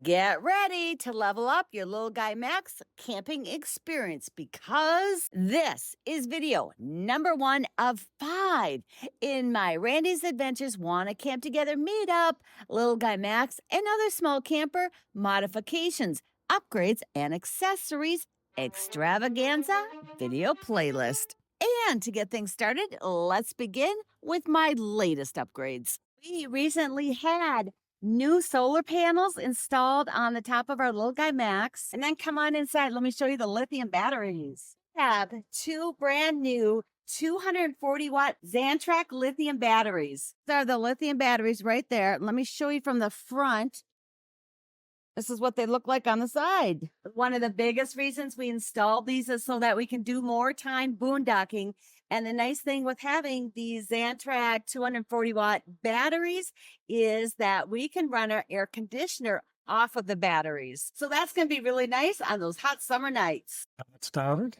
Get ready to level up your little guy Max camping experience because this is video number 1 of 5 in my Randy's Adventures Wanna Camp Together meetup, little guy Max and other small camper modifications, upgrades, and accessories extravaganza video playlist. And to get things started, let's begin with my latest upgrades. We recently had new solar panels installed on the top of our little guy Max. And then come on inside. Let me show you the lithium batteries. We have 2 brand new 240-watt Xantrak lithium batteries. There are the lithium batteries right there. Let me show you from the front. This is what they look like on the side. One of the biggest reasons we installed these is so that we can do more time boondocking. And the nice thing with having these Xantrak 240-watt batteries is that we can run our air conditioner off of the batteries. So that's going to be really nice on those hot summer nights. It started.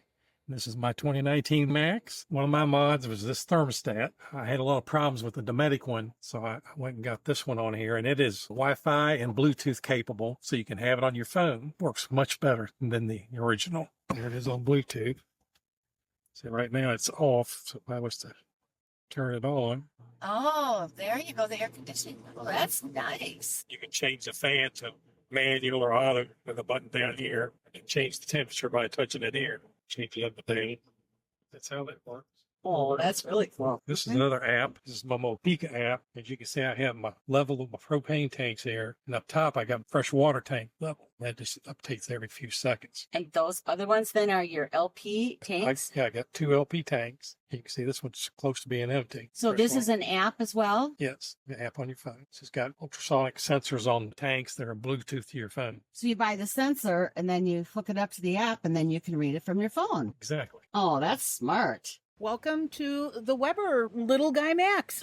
This is my 2019 Max. One of my mods was this thermostat. I had a lot of problems with the Dometic one, so I went and got this one on here, and it is Wi-Fi and Bluetooth capable, so you can have it on your phone. Works much better than the original. There it is on Bluetooth. So right now it's off, so if I was to turn it on. Oh, there you go, the air conditioning. Well, that's nice. You can change the fan to manual or auto with a button down here, and change the temperature by touching it here. Change it up and down. That's how that works. Oh, that's really cool. This is another app. This is my Mopica app. As you can see, I have my level of my propane tanks here. And up top, I got fresh water tank level. That just updates every few seconds. And those other ones then are your LP tanks? I got 2 LP tanks. You can see this one's close to being empty. So this is an app as well? Yes, the app on your phone. It's got ultrasonic sensors on the tanks that are Bluetooth to your phone. So you buy the sensor and then you hook it up to the app and then you can read it from your phone. Exactly. Oh, that's smart. Welcome to the Weber Little Guy Max.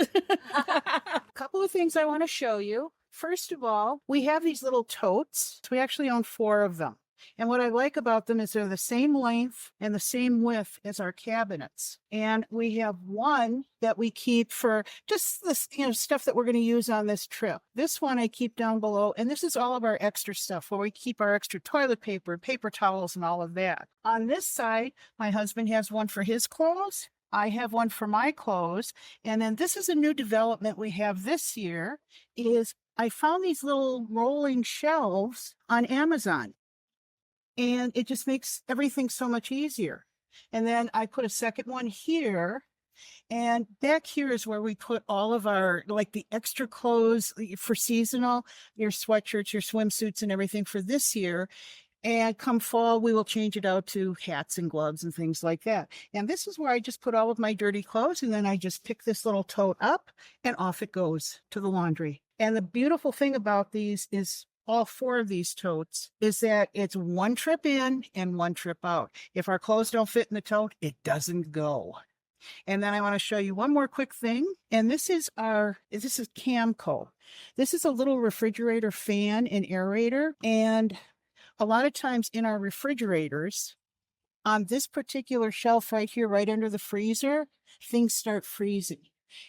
A couple of things I want to show you. First of all, we have these little totes. We actually own 4 of them. And what I like about them is they're the same length and the same width as our cabinets. And we have one that we keep for just this, stuff that we're going to use on this trip. This one I keep down below, and this is all of our extra stuff where we keep our extra toilet paper, paper towels, and all of that. On this side, my husband has one for his clothes. I have one for my clothes. And then this is a new development we have this year is I found these little rolling shelves on Amazon. And it just makes everything so much easier. And then I put a second one here. And back here is where we put all of our, like the extra clothes for seasonal, your sweatshirts, your swimsuits, and everything for this year. And come fall, we will change it out to hats and gloves and things like that. And this is where I just put all of my dirty clothes. And then I just pick this little tote up and off it goes to the laundry. And the beautiful thing about these is all 4 of these totes is that it's 1 trip in and 1 trip out. If our clothes don't fit in the tote, it doesn't go. And then I want to show you one more quick thing. And this is Camco. This is a little refrigerator fan and aerator. And a lot of times in our refrigerators, on this particular shelf right here, right under the freezer, things start freezing.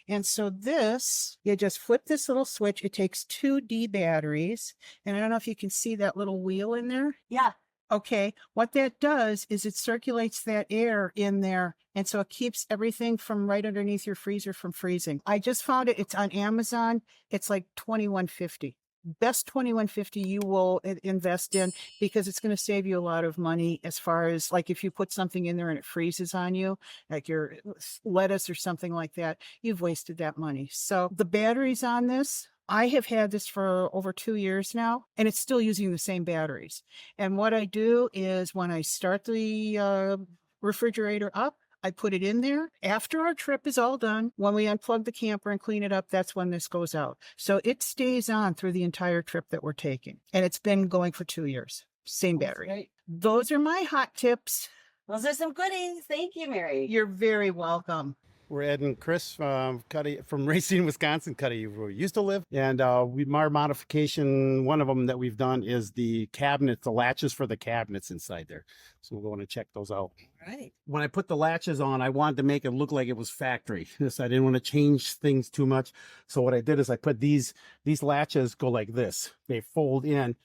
And so this, you just flip this little switch. It takes 2 D batteries. And I don't know if you can see that little wheel in there. Yeah. Okay. What that does is it circulates that air in there. And so it keeps everything from right underneath your freezer from freezing. I just found it. It's on Amazon. It's like $21.50. Best $21.50 you will invest in because it's going to save you a lot of money as far as like if you put something in there and it freezes on you, like your lettuce or something like that, you've wasted that money. So the batteries on this, I have had this for over 2 years now, and it's still using the same batteries. And what I do is when I start the refrigerator up, I put it in there. After our trip is all done, when we unplug the camper and clean it up, that's when this goes out. So it stays on through the entire trip that we're taking. And it's been going for 2 years. Same battery. Right. Those are my hot tips. Those are some goodies. Thank you, Mary. You're very welcome. We're Ed and Chris from Racine, Wisconsin, Cuddy, where we used to live. And our modification, one of them that we've done is the cabinets, the latches for the cabinets inside there. So we'll go and check those out. Right. When I put the latches on, I wanted to make it look like it was factory. This, I didn't want to change things too much. So what I did is I put these latches go like this. They fold in.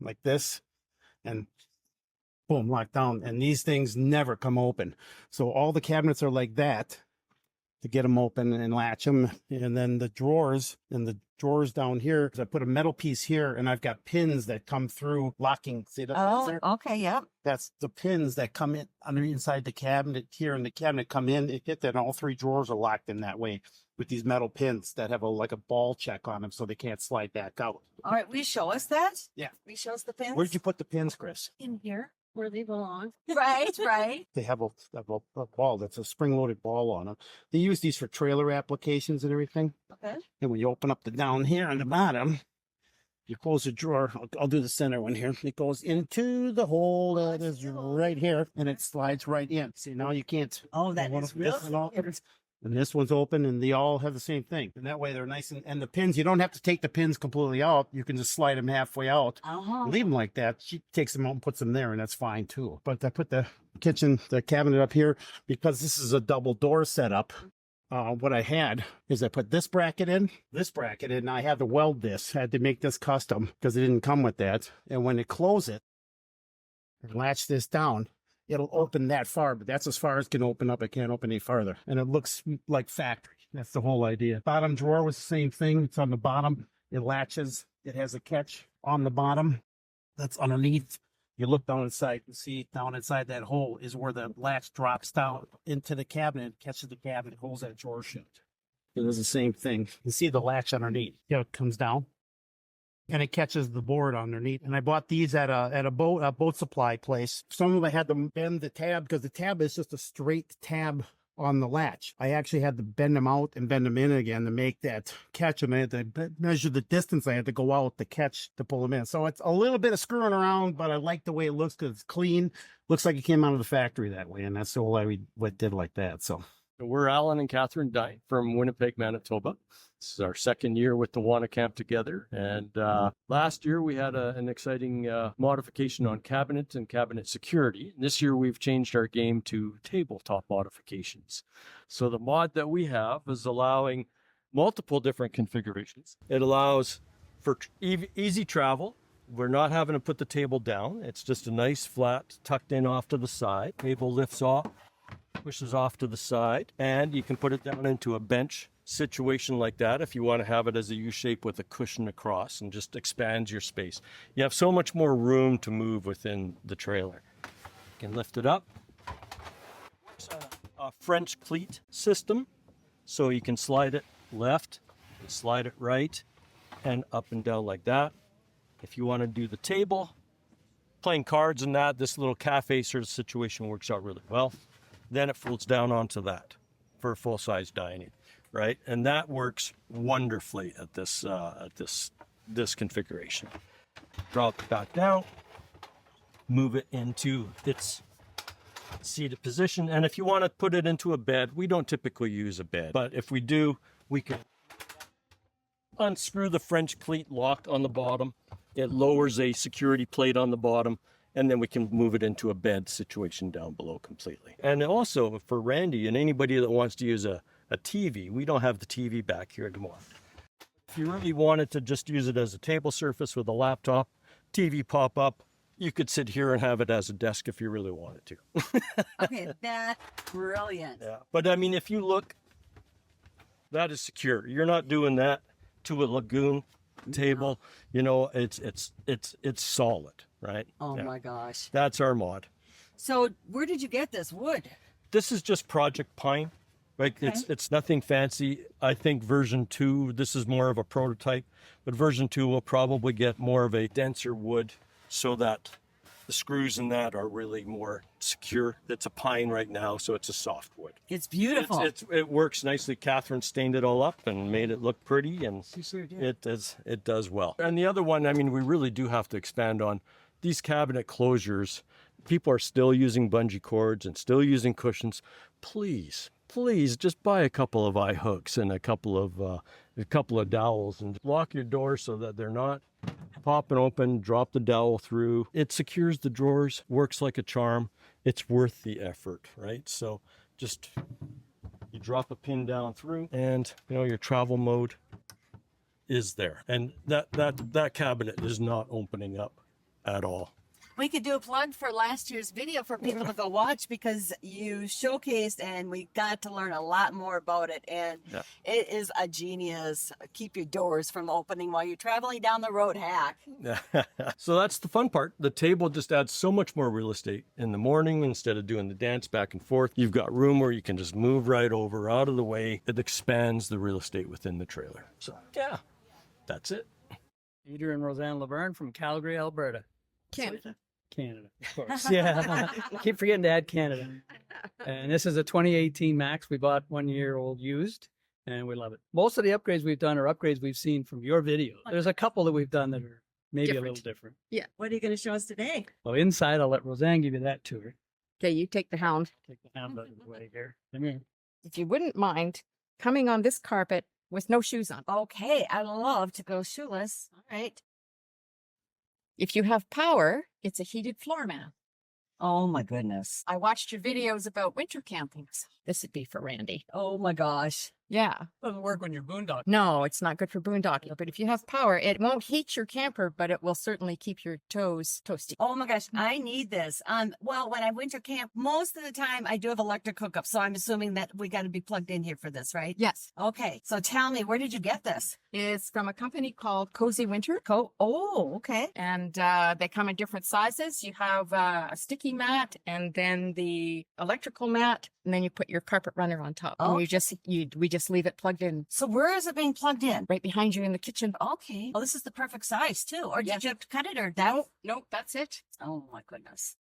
like this, and boom, locked down. And these things never come open. So all the cabinets are like that to get them open and latch them. And then the drawers down here, I put a metal piece here, and I've got pins that come through locking. See that? Oh, okay, yep. That's the pins that come in inside the cabinet here, and the cabinet come in. It hit that, and all three drawers are locked in that way with these metal pins that have like a ball check on them, so they can't slide back out. All right, will you show us that? Yeah. Will you show us the pins? Where'd you put the pins, Chris? In here where they belong. Right, right. They have a ball that's a spring-loaded ball on them. They use these for trailer applications and everything. Okay. And when you open up the down here on the bottom, you close the drawer. I'll do the center one here. It goes into the hole that is right here, and it slides right in. See, now you can't. Oh, that is real. And this one's open, and they all have the same thing. And that way they're nice. And the pins, you don't have to take the pins completely out. You can just slide them halfway out. Uh-huh. Leave them like that. She takes them out and puts them there, and that's fine too. But I put the cabinet up here because this is a double door setup. What I had is I put this bracket in, and I had to weld this. I had to make this custom because it didn't come with that. And when you close it and latch this down, it'll open that far, but that's as far as it can open up. It can't open any farther. And it looks like factory. That's the whole idea. Bottom drawer was the same thing. It's on the bottom. It latches. It has a catch on the bottom that's underneath. You look down inside and see down inside that hole is where the latch drops down into the cabinet, catches the cabinet, holds that drawer shut. It does the same thing. You see the latch underneath. Yeah, it comes down and it catches the board underneath. And I bought these at a boat supply place. Some of them I had to bend the tab because the tab is just a straight tab on the latch. I actually had to bend them out and bend them in again to make that catch, and I had to measure the distance I had to go out to catch to pull them in. So it's a little bit of screwing around, but I like the way it looks because it's clean. Looks like it came out of the factory that way, and that's the whole I did like that. So we're Alan and Catherine Dine from Winnipeg, Manitoba. This is our second year with the Wanna Camp together. And last year we had an exciting modification on cabinet and cabinet security. And this year we've changed our game to tabletop modifications. So the mod that we have is allowing multiple different configurations. It allows for easy travel. We're not having to put the table down. It's just a nice flat tucked in off to the side. Table lifts off, pushes off to the side, and you can put it down into a bench situation like that if you want to have it as a U shape with a cushion across and just expands your space. You have so much more room to move within the trailer. You can lift it up. It's a French cleat system, so you can slide it left, and slide it right, and up and down like that. If you want to do the table, playing cards and that, this little cafe sort of situation works out really well. Then it folds down onto that for full-size dining, right? And that works wonderfully at this configuration. Drop it back down, move it into its seated position. And if you want to put it into a bed, we don't typically use a bed, but if we do, we can unscrew the French cleat lock on the bottom. It lowers a security plate on the bottom, and then we can move it into a bed situation down below completely. And also for Randy and anybody that wants to use a TV, we don't have the TV back here anymore. If you really wanted to just use it as a table surface with a laptop, TV pop up, you could sit here and have it as a desk if you really wanted to. Okay, that's brilliant. Yeah, but I mean, if you look, that is secure. You're not doing that to a lagoon table. You know, it's solid, right? Oh Yeah. my gosh. That's our mod. So where did you get this wood? This is just Project Pine, right? Okay. It's nothing fancy. I think version 2, this is more of a prototype, but version 2 will probably get more of a denser wood so that the screws in that are really more secure. It's a pine right now, so it's a soft wood. It's beautiful. It works nicely. Catherine stained it all up and made it look pretty, and it does well. And the other one, I mean, we really do have to expand on these cabinet closures. People are still using bungee cords and still using cushions. Please just buy a couple of eye hooks and a couple of dowels and lock your door so that they're not popping open. Drop the dowel through. It secures the drawers, works like a charm. It's worth the effort, right? So just you drop a pin down through, and you know your travel mode is there. And that cabinet is not opening up at all. We could do a plug for last year's video for people to go watch because you showcased and we got to learn a lot more about it. And it is a genius. Keep your doors from opening while you're traveling down the road hack. So that's the fun part. The table just adds so much more real estate in the morning. Instead of doing the dance back and forth, you've got room where you can just move right over out of the way. It expands the real estate within the trailer. So yeah, that's it. Peter and Roseanne Laverne from Calgary, Alberta. Canada. Canada, of course. Yeah, keep forgetting to add Canada. And this is a 2018 Max. We bought 1 year old used, and we love it. Most of the upgrades we've done are upgrades we've seen from your video. There's a couple that we've done that are maybe a little different. Yeah. What are you going to show us today? Well, inside, I'll let Roseanne give you that tour. Okay, you take the hound. Take the hound out of the way here. Come here. If you wouldn't mind coming on this carpet with no shoes on. Okay, I love to go shoeless. All right. If you have power, it's a heated floor mat. Oh my goodness. I watched your videos about winter camping. So this would be for Randy. Oh my gosh. Yeah. Doesn't work when you're boondocking. No, it's not good for boondocking. But if you have power, it won't heat your camper, but it will certainly keep your toes toasty. Oh my gosh, I need this. Well, when I winter camp, most of the time I do have electric hookup, so I'm assuming that we got to be plugged in here for this, right? Yes. Okay, so tell me, where did you get this? It's from a company called Cozy Winter. Oh, okay. And they come in different sizes. You have a sticky mat and then the electrical mat, and then you put your carpet runner on top. Oh. And we just leave it plugged in So where is it being plugged in? right behind you in the kitchen. Okay. Oh, this is the perfect size too. Or did Yes. you have to cut it or that? Nope, that's it. Oh my goodness.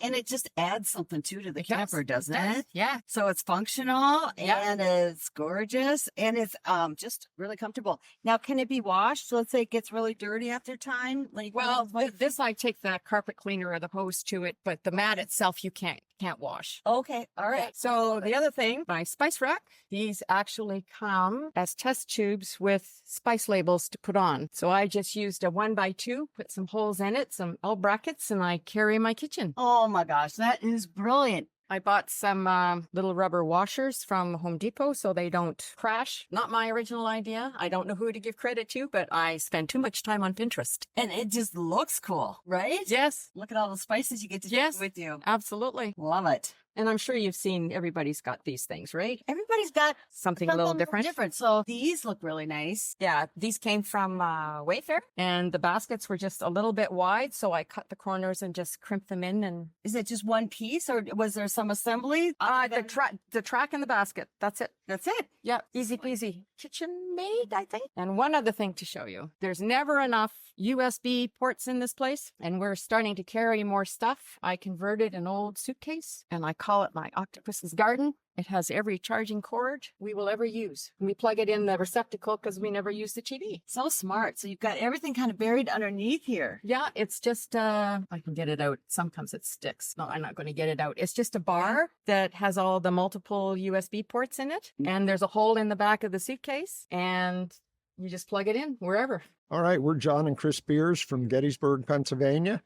And it just adds something too to the It does. camper, doesn't does. it? Yeah. So it's functional Yeah. and it's gorgeous and it's just really comfortable. Now, can it be washed? Let's say it gets really dirty after time. Like, Well, this I take the carpet cleaner or the hose to it, but the mat itself you can't wash. okay, all right. So the other thing, my spice rack, these actually come as test tubes with spice labels to put on. So I just used a 1x2, put some holes in it, some L brackets, and I carry in my kitchen. Oh my gosh, that is brilliant. I bought some little rubber washers from Home Depot so they don't crash. Not my original idea. I don't know who to give credit to, but I spend too much time on Pinterest. And it just looks cool, right? Yes, Look at all the spices you get to Yes. take with you. absolutely. Love it. And I'm sure you've seen everybody's got these things, right? Everybody's got Something a little something different. So these look really nice. Yeah, these came from Wayfair, and the baskets were just a little bit wide, so I cut the corners and just crimped them in. And Is it just one piece or was there some assembly? the track and the basket. That's it. That's it. Yeah, easy peasy. Kitchen made, I think. And one other thing to show you: there's never enough USB ports in this place, and we're starting to carry more stuff. I converted an old suitcase, and I call it my octopus's garden. It has every charging cord we will ever use. We plug it in the receptacle because we never use the TV. So smart. So you've got everything kind of buried underneath here. Yeah, it's just, I can get it out. Sometimes it sticks. No, I'm not going to get it out. It's just a bar that has all the multiple USB ports in it. And there's a hole in the back of the suitcase and you just plug it in wherever. All right, we're John and Chris Beers from Gettysburg, Pennsylvania.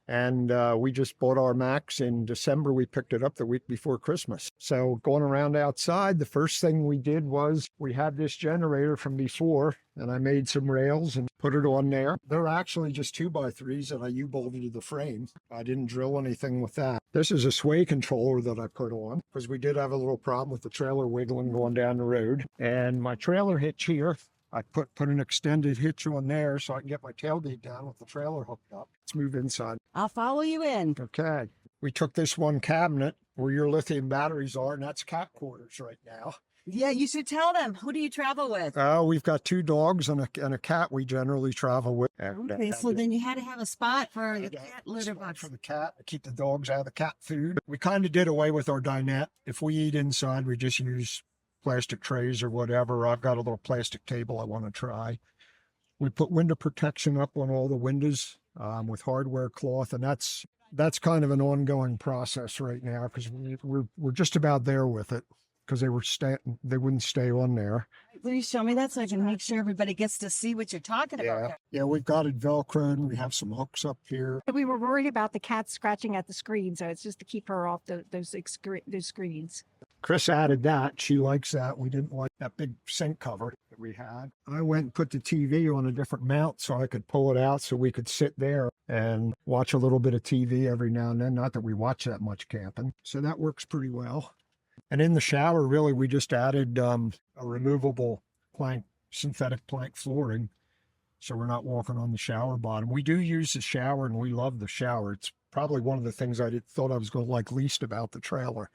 And we just bought our Max in December. We picked it up the week before Christmas. So going around outside, the first thing we did was we had this generator from before, and I made some rails and put it on there. They're actually just 2x3s, and I U-bolted the frame. I didn't drill anything with that. This is a sway controller that I put on because we did have a little problem with the trailer wiggling going down the road. And my trailer hitch here, I put an extended hitch on there so I can get my tailgate down with the trailer hooked up. Let's move inside. I'll follow you in. Okay. We took this one cabinet where your lithium batteries are, and that's cat quarters right now. Yeah, you should tell them. Who do you travel with? We've got 2 dogs and a cat we generally travel with. Okay, so then you had to have a spot for the Yeah, cat litter spot box. for the cat, to keep the dogs out of the cat food. We kind of did away with our dinette. If we eat inside, we just use plastic trays or whatever. I've got a little plastic table I want to try. We put window protection up on all the windows with hardware cloth, and that's kind of an ongoing process right now because we're just about there with it because they wouldn't stay on there. Will you show me that so I can make sure everybody gets to see what you're talking about? Yeah, we've got it Velcroed, and we have some hooks up here. We were worried about the cat scratching at the screen, so it's just to keep her off those screens. Chris added that. She likes that. We didn't like that big sink cover that we had. I went and put the TV on a different mount so I could pull it out so we could sit there and watch a little bit of TV every now and then. Not that we watch that much camping. So that works pretty well. And in the shower, really, we just added a removable plank, synthetic plank flooring. So we're not walking on the shower bottom. We do use the shower and we love the shower. It's probably one of the things thought I was going to like least about the trailer.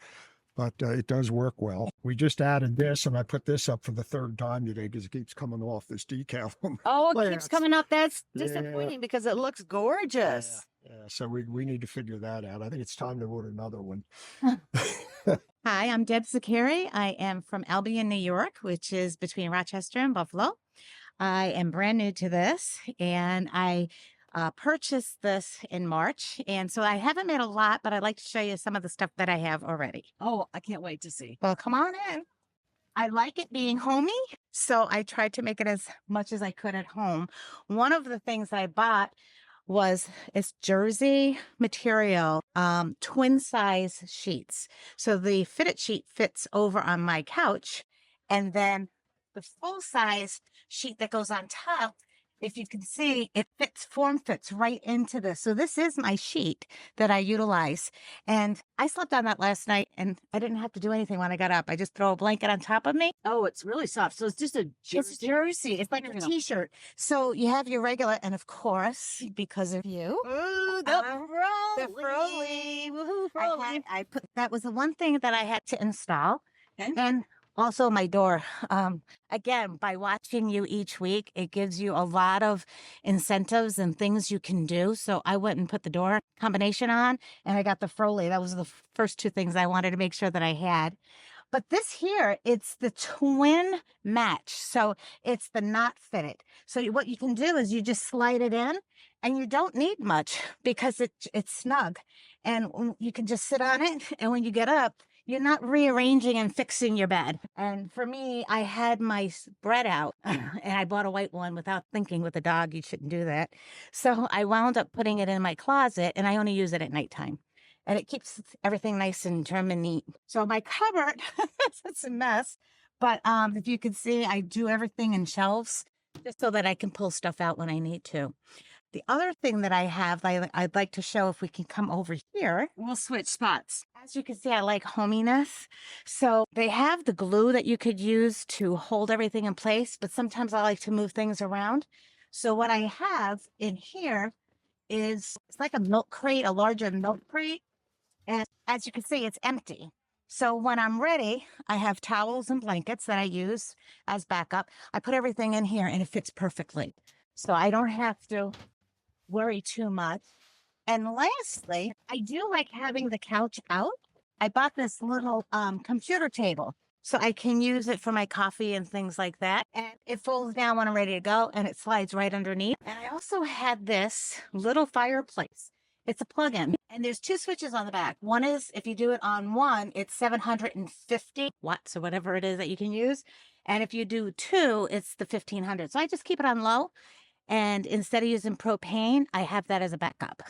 But it does work well. We just added this, and I put this up for the third time today because it keeps coming off this decal. Oh, it keeps Plants. coming up. That's Yeah. disappointing because it looks gorgeous. Yeah, so we need to figure that out. I think it's time to order another one. Hi, I'm Deb Zakari. I am from Albion, New York, which is between Rochester and Buffalo. I am brand new to this, and I purchased this in March. And so I haven't made a lot, but I'd like to show you some of the stuff that I have already. Oh, I can't wait to see. Well, come on in. I like it being homey, so I tried to make it as much as I could at home. One of the things I bought was it's jersey material, twin size sheets. So the fitted sheet fits over on my couch, and then the full size sheet that goes on top, if you can see, it form fits right into this. So this is my sheet that I utilize. And I slept on that last night and I didn't have to do anything when I got up. I just throw a blanket on top of me. Oh, it's really soft. So it's just a jersey. It's jersey. It's like a t-shirt. So you have your regular, and of course, because of you, Ooh, the Froli. Woohoo, Froli. I put, that was the one thing that I had to install. Okay. And also my door. Again, by watching you each week, it gives you a lot of incentives and things you can do. So I went and put the door combination on, and I got the Froli. That was the first two things I wanted to make sure that I had. But this here, it's the twin match. So it's the not fitted. So what you can do is you just slide it in, and you don't need much because it's snug. And you can just sit on it, and when you get up, you're not rearranging and fixing your bed. And for me, I had my bread out and I bought a white one without thinking. With a dog, you shouldn't do that. So I wound up putting it in my closet, and I only use it at nighttime. And it keeps everything nice and trim and neat. So my cupboard, it's a mess. But if you can see, I do everything in shelves just so that I can pull stuff out when I need to. The other thing that I have, I'd like to show, if we can come over here. We'll switch spots. As you can see, I like hominess. So they have the glue that you could use to hold everything in place, but sometimes I like to move things around. So what I have in here is, it's like a milk crate, a larger milk crate. And as you can see, it's empty. So when I'm ready, I have towels and blankets that I use as backup. I put everything in here and it fits perfectly. So I don't have to worry too much. And lastly, I do like having the couch out. I bought this little computer table so I can use it for my coffee and things like that. And it folds down when I'm ready to go, and it slides right underneath. And I also had this little fireplace. It's a plug-in, and there's two switches on the back. One is, if you do it on one, it's 750 watts or whatever it is that you can use. And if you do two, it's the 1500. So I just keep it on low. And instead of using propane, I have that as a backup.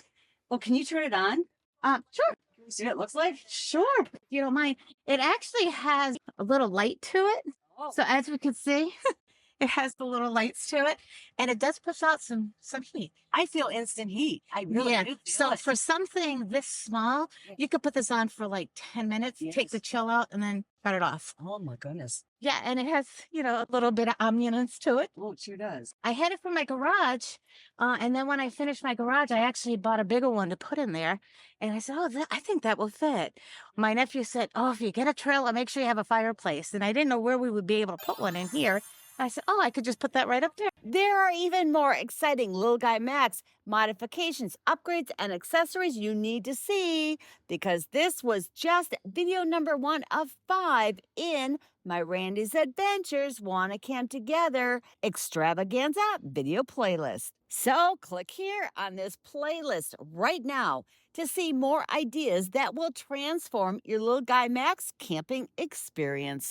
Well, can you turn it on? Sure. Can we see what it looks like? Sure. If you don't mind. It actually has a little light to it. Oh. So as we can see, it has the little lights to it. And it does push out some heat. I feel instant heat. I really do feel So it. for something this small, you could put this on for like 10 minutes, take the chill out, and then cut it off. Oh my goodness. Yeah, and it has, a little bit of ambience to it. Oh, it sure does. I had it for my garage, and then when I finished my garage, I actually bought a bigger one to put in there. And I said, I think that will fit. My nephew said, if you get a trailer, make sure you have a fireplace. And I didn't know where we would be able to put one in here. I said, I could just put that right up there. There are even more exciting Little Guy Max modifications, upgrades, and accessories you need to see, because this was just video number 1 of 5 in my Randy's Adventures Wanna Camp Together extravaganza video playlist. So click here on this playlist right now to see more ideas that will transform your Little Guy Max camping experience.